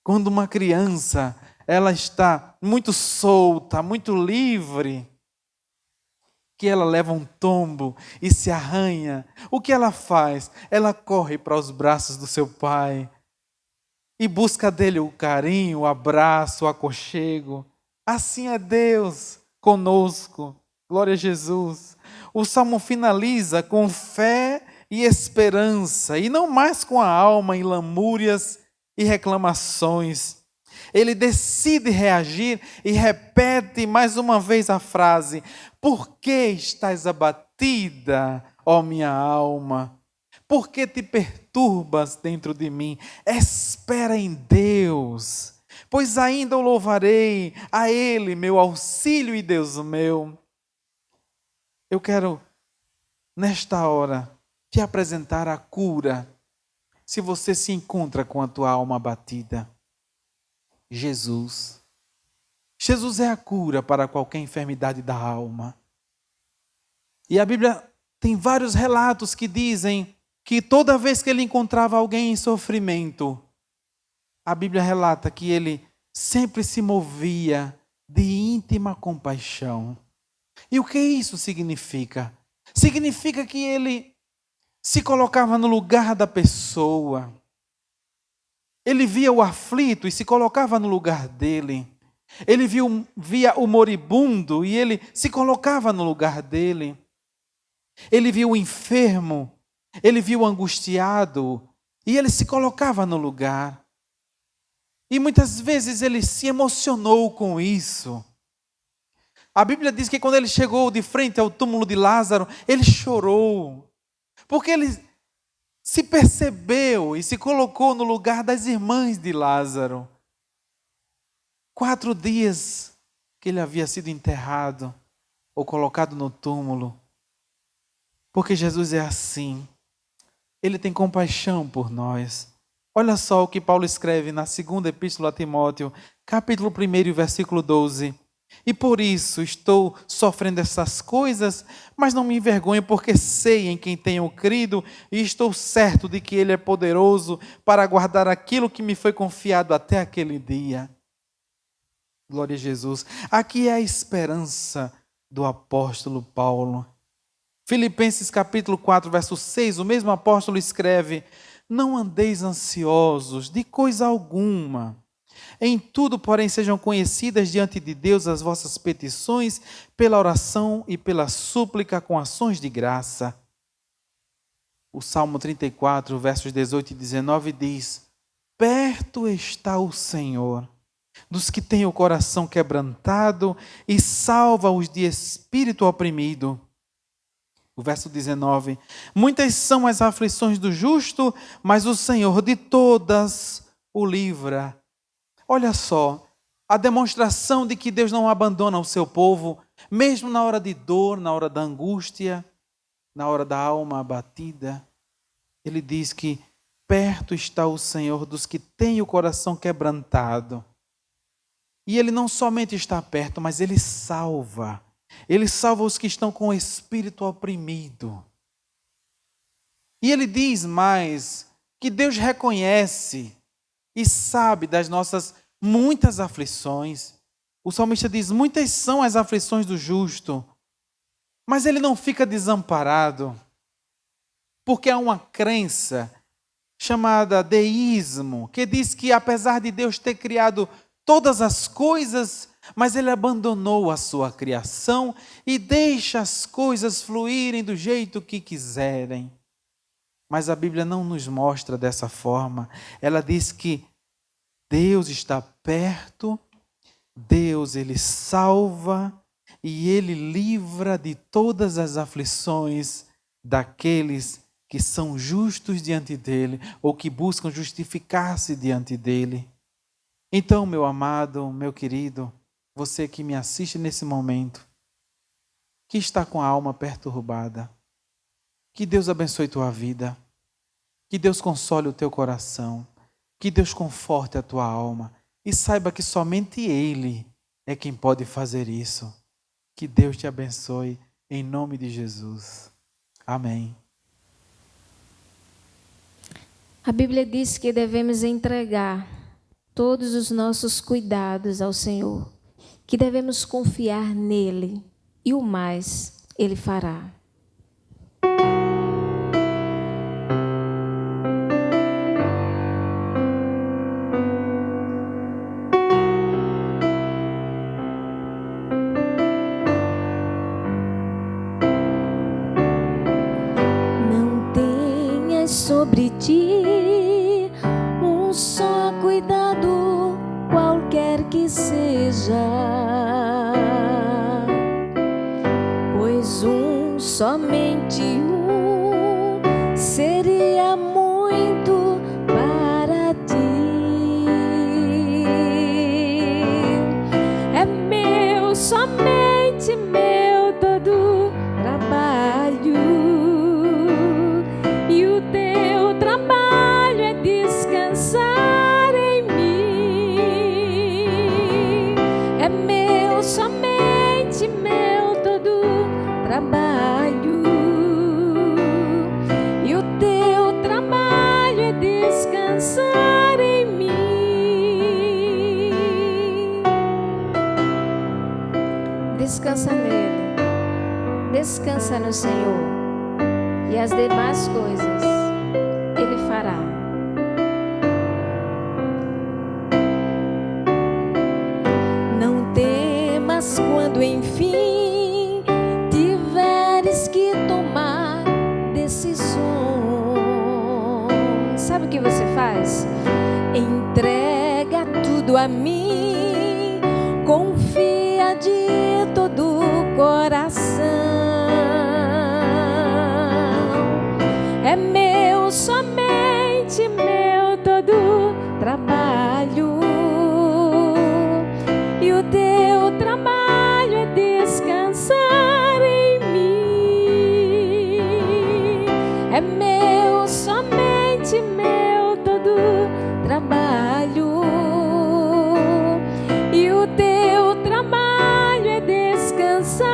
Quando uma criança ela está muito solta, muito livre, que ela leva um tombo e se arranha, o que ela faz? Ela corre para os braços do seu pai e busca dele o carinho, o abraço, o aconchego. Assim é Deus conosco. Glória a Jesus. O Salmo finaliza com fé e esperança, e não mais com a alma em lamúrias e reclamações. ele decide reagir e repete mais uma vez a frase: por que estás abatida, ó minha alma? Por que te perturbas dentro de mim? Espera em Deus, pois ainda o louvarei, a Ele, meu auxílio e Deus meu. Eu quero, nesta hora, te apresentar a cura, se você se encontra com a tua alma abatida. Jesus. Jesus é a cura para qualquer enfermidade da alma. E a Bíblia tem vários relatos que dizem que toda vez que ele encontrava alguém em sofrimento, a Bíblia relata que ele sempre se movia de íntima compaixão. E o que isso significa? Significa que ele se colocava no lugar da pessoa. Ele via o aflito e se colocava no lugar dele. Ele via o moribundo e ele se colocava no lugar dele. Ele viu o enfermo, ele viu o angustiado e ele se colocava no lugar. E muitas vezes ele se emocionou com isso. A Bíblia diz que quando ele chegou de frente ao túmulo de Lázaro, ele chorou, porque ele se percebeu e se colocou no lugar das irmãs de Lázaro. 4 dias que ele havia sido enterrado ou colocado no túmulo. Porque Jesus é assim. Ele tem compaixão por nós. Olha só o que Paulo escreve na 2ª Epístola a Timóteo, capítulo 1, versículo 12. E por isso estou sofrendo essas coisas, mas não me envergonho, porque sei em quem tenho crido e estou certo de que Ele é poderoso para guardar aquilo que me foi confiado até aquele dia. Glória a Jesus. Aqui é a esperança do apóstolo Paulo. Filipenses capítulo 4, verso 6, o mesmo apóstolo escreve: não andeis ansiosos de coisa alguma. Em tudo, porém, sejam conhecidas diante de Deus as vossas petições, pela oração e pela súplica com ações de graça. O Salmo 34, versos 18 e 19 diz: perto está o Senhor dos que têm o coração quebrantado e salva-os de espírito oprimido. O verso 19: muitas são as aflições do justo, mas o Senhor de todas o livra. Olha só, a demonstração de que Deus não abandona o seu povo, mesmo na hora de dor, na hora da angústia, na hora da alma abatida. Ele diz que perto está o Senhor dos que têm o coração quebrantado. E Ele não somente está perto, mas Ele salva. Ele salva os que estão com o espírito oprimido. E Ele diz mais, que Deus reconhece e sabe das nossas muitas aflições. O salmista diz: muitas são as aflições do justo, mas ele não fica desamparado, porque há uma crença chamada deísmo, que diz que apesar de Deus ter criado todas as coisas, mas ele abandonou a sua criação e deixa as coisas fluírem do jeito que quiserem. Mas a Bíblia não nos mostra dessa forma. Ela diz que Deus está perto, Deus Ele salva e Ele livra de todas as aflições daqueles que são justos diante dEle ou que buscam justificar-se diante dEle. Então, meu amado, meu querido, você que me assiste nesse momento, que está com a alma perturbada, que Deus abençoe tua vida, que Deus console o teu coração, que Deus conforte a tua alma e saiba que somente Ele é quem pode fazer isso. Que Deus te abençoe em nome de Jesus. Amém. A Bíblia diz que devemos entregar todos os nossos cuidados ao Senhor, que devemos confiar nele e o mais Ele fará. Não tenhas sobre ti um só cuidado qualquer. que seja, pois somente um seria muito para ti. É meu, somente meu todo trabalho, e o teu trabalho é descansar em mim. É meu, somente meu todo trabalho, e o teu trabalho é descansar em mim. Descansa nele, descansa no Senhor, e as demais coisas Ele fará. Não temas quando enfim tiveres que tomar decisões. Sabe o que você faz? Entrega tudo a mim, confia de todo o coração. É meu, somente meu todo trabalho, e o teu trabalho é descansar em mim. É meu, somente meu todo trabalho, e o teu trabalho é descansar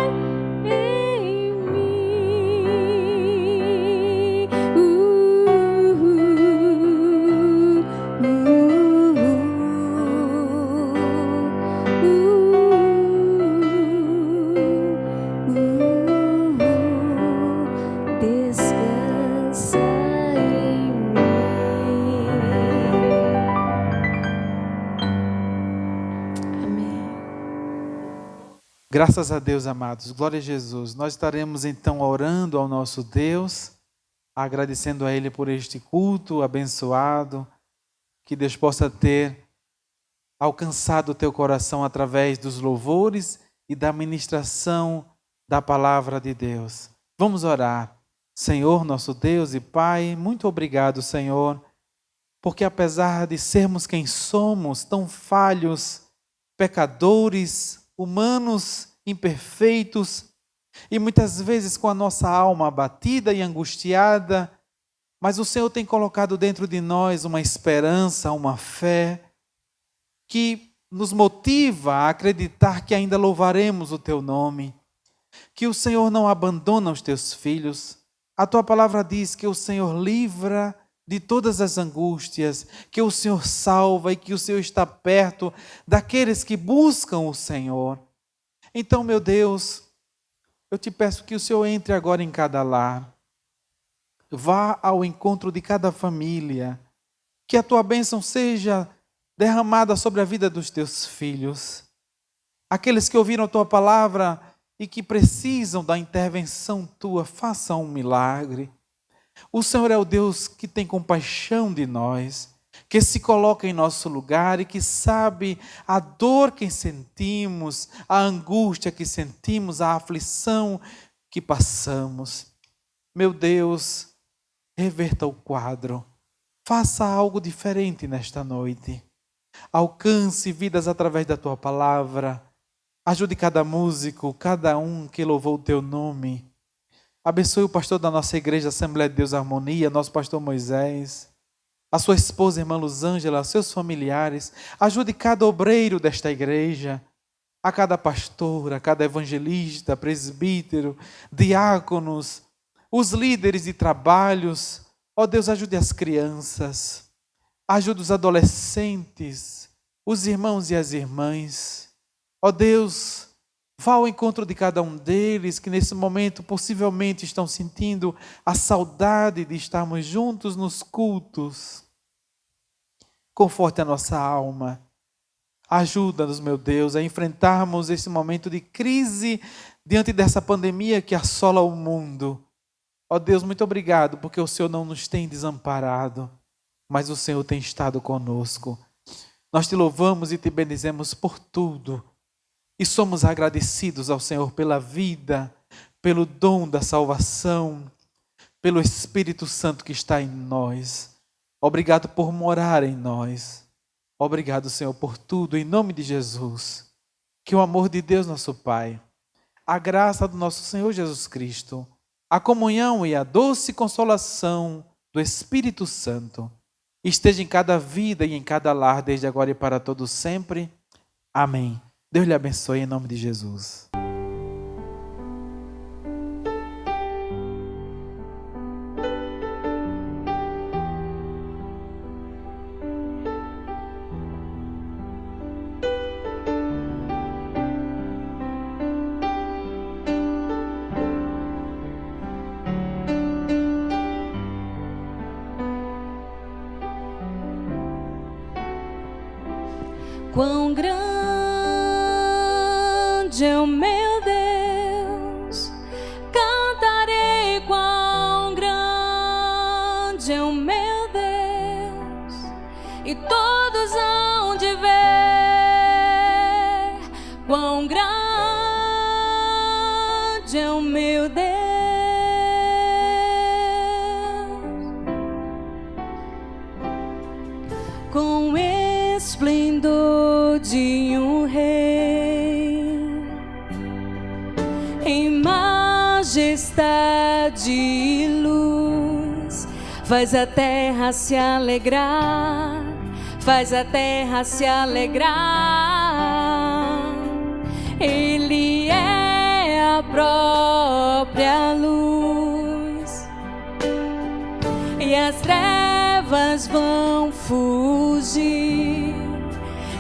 em mim. Descansa em mim. Amém. Graças a Deus, amados. Glória a Jesus. Nós estaremos então orando ao nosso Deus, agradecendo a Ele por este culto abençoado, que Deus possa ter alcançado o teu coração através dos louvores e da ministração da palavra de Deus. Vamos orar. Senhor, nosso Deus e Pai, muito obrigado, Senhor, porque apesar de sermos quem somos, tão falhos, pecadores, humanos, imperfeitos, e muitas vezes com a nossa alma abatida e angustiada, mas o Senhor tem colocado dentro de nós uma esperança, uma fé, que nos motiva a acreditar que ainda louvaremos o Teu nome, que o Senhor não abandona os Teus filhos. A Tua palavra diz que o Senhor livra de todas as angústias, que o Senhor salva e que o Senhor está perto daqueles que buscam o Senhor. Então, meu Deus, eu te peço que o Senhor entre agora em cada lar, vá ao encontro de cada família, que a Tua bênção seja derramada sobre a vida dos Teus filhos, aqueles que ouviram a Tua palavra e que precisam da intervenção Tua, façam um milagre. O Senhor é o Deus que tem compaixão de nós, que se coloca em nosso lugar e que sabe a dor que sentimos, a angústia que sentimos, a aflição que passamos. Meu Deus, reverta o quadro, faça algo diferente nesta noite. Alcance vidas através da Tua palavra. Ajude cada músico, cada um que louvou o Teu nome. Abençoe o pastor da nossa igreja, Assembleia de Deus Harmonia, nosso pastor Moisés, a sua esposa, irmã Luzângela, seus familiares. Ajude cada obreiro desta igreja, a cada pastor, a cada evangelista, presbítero, diáconos, os líderes de trabalhos. Ó Deus, ajude as crianças, ajude os adolescentes, os irmãos e as irmãs. Ó Deus, vá ao encontro de cada um deles que nesse momento possivelmente estão sentindo a saudade de estarmos juntos nos cultos. Conforte a nossa alma. Ajuda-nos, meu Deus, a enfrentarmos esse momento de crise diante dessa pandemia que assola o mundo. Ó Deus, muito obrigado, porque o Senhor não nos tem desamparado, mas o Senhor tem estado conosco. Nós te louvamos e te bendizemos por tudo. E somos agradecidos ao Senhor pela vida, pelo dom da salvação, pelo Espírito Santo que está em nós. Obrigado por morar em nós. Obrigado, Senhor, por tudo, em nome de Jesus. Que o amor de Deus, nosso Pai, a graça do nosso Senhor Jesus Cristo, a comunhão e a doce consolação do Espírito Santo esteja em cada vida e em cada lar, desde agora e para todos sempre. Amém. Deus lhe abençoe em nome de Jesus. Quão grande é o meu Deus, cantarei quão grande é o meu Deus, e todos hão de ver quão grande é o meu Deus. Com esplendor de um rei, em majestade e luz, faz a terra se alegrar, faz a terra se alegrar. Ele é a própria luz, e as trevas vão fugir,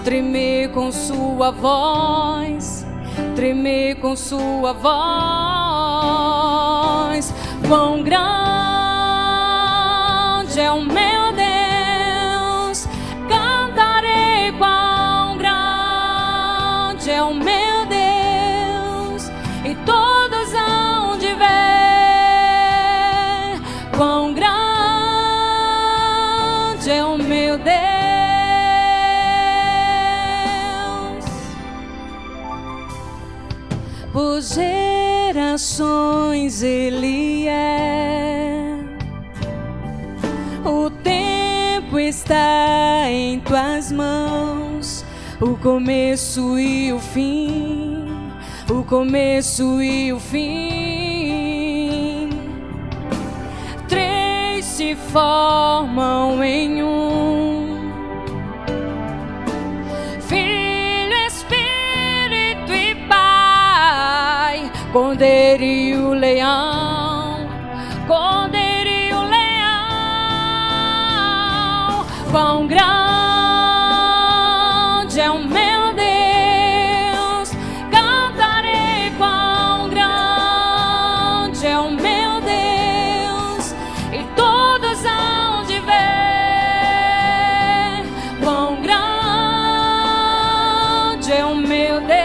tremer com sua voz, tremer com sua voz. Quão grande é o meu Deus, cantarei quão grande é o meu Deus, e todos hão de ver quão grande é o meu Deus. Por gerações Ele é, o tempo está em tuas mãos, o começo e o fim, o começo e o fim. Três se formam em um: Filho, Espírito e Pai. Cordeiro e o leão, Cordeiro e o leão. Quão grande é o meu Deus, cantarei quão grande é o meu Deus, e todos hão de ver quão grande é o meu Deus.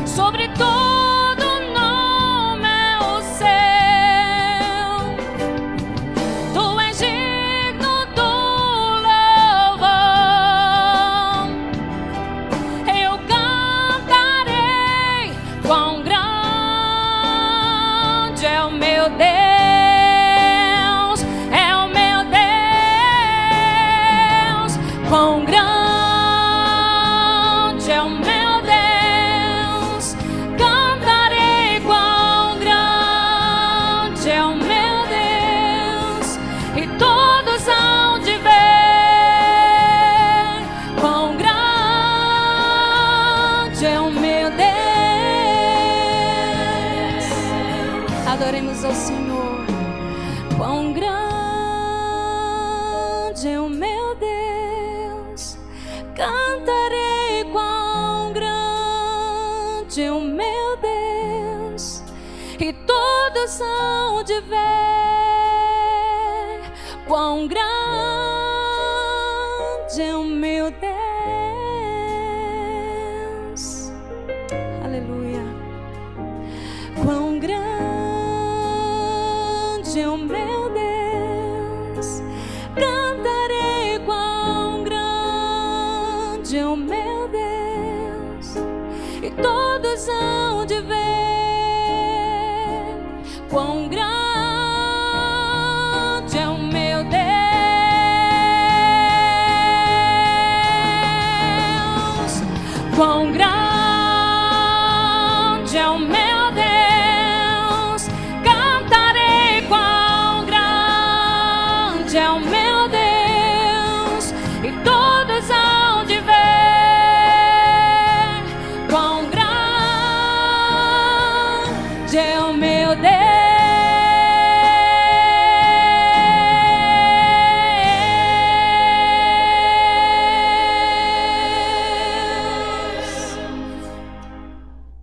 Sobre todo nome é o seu, tu és digno do louvor. Eu cantarei quão grande é o meu Deus, é o meu Deus. Quão grande é o meu Deus, cantarei quão grande é o meu Deus, e todos hão de ver quão grande é o meu Deus. Adoremos ao Senhor. Quão grande é o meu Deus, cantarei quão grande é o meu Deus, e todos hão de ver quão grande é o meu Deus. Aleluia. Quão grande é o meu Deus, Quão grande é o meu Deus, quão grande é o meu Deus, cantarei quão grande é o meu Deus, e